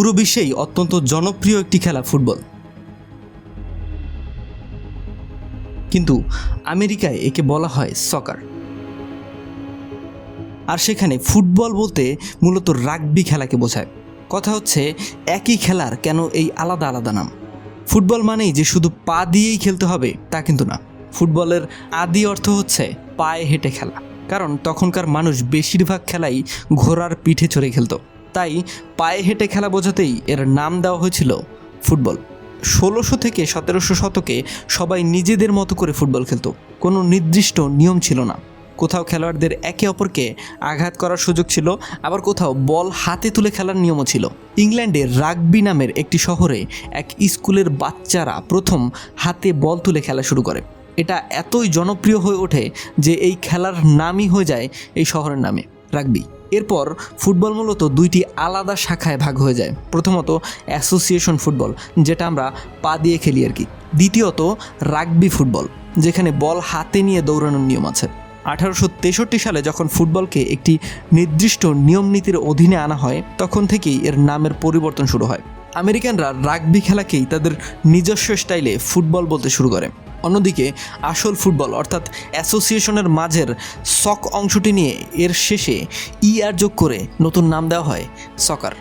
পুরো বিশ্বেই অত্যন্ত জনপ্রিয় একটি খেলা ফুটবল। কিন্তু আমেরিকায় একে বলা হয় সকার। আর সেখানে ফুটবল বলতে মূলত রাগবি খেলাকে বোঝায়। কথা হচ্ছে একই খেলার কেন এই আলাদা আলাদা নাম? ফুটবল মানেই যে শুধু পা দিয়েই খেলতে হবে তা কিন্তু না। ফুটবলের আদি অর্থ হচ্ছে পায়ে হেঁটে খেলা, কারণ তখনকার মানুষ বেশিরভাগ খেলাই ঘোড়ার পিঠে চড়ে খেলত। তাই পায়ে হেঁটে খেলা বোঝাতেই এর নাম দেওয়া হয়েছিল ফুটবল। 1600 থেকে 1700 শতকে সবাই নিজেদের মতো করে ফুটবল খেলত। কোনো নির্দিষ্ট নিয়ম ছিল না। কোথাও খেলোয়াড়দের একে অপরকে আঘাত করার সুযোগ ছিল, আবার কোথাও বল হাতে তুলে খেলার নিয়মও ছিল। ইংল্যান্ডের রাগবি নামের একটি শহরে এক স্কুলের বাচ্চারা প্রথম হাতে বল তুলে খেলা শুরু করে। এটা এতই জনপ্রিয় হয়ে ওঠে যে এই খেলার নামই হয়ে যায় এই শহরের নামে, রাগবি। এরপর ফুটবল মূলত দুইটি আলাদা শাখায় ভাগ হয়ে যায়। প্রথমত অ্যাসোসিয়েশন ফুটবল, যেটা আমরা পা দিয়ে খেলি আর কি। দ্বিতীয়ত রাগবি ফুটবল, যেখানে বল হাতে নিয়ে দৌড়ানোর নিয়ম আছে। 1863 সালে যখন ফুটবলকে একটি নির্দিষ্ট নিয়ম নীতির অধীনে আনা হয়, তখন থেকেই এর নামের পরিবর্তন শুরু হয়। আমেরিকানরা রাগবি খেলাকেই তাদের নিজস্ব স্টাইলে ফুটবল বলতে শুরু করে। অন্যদিকে আসল ফুটবল অর্থাৎ অ্যাসোসিয়েশনের মাঝের সক অংশটি নিয়ে এর শেষে আর যোগ করে নতুন নাম দেওয়া হয় সকার।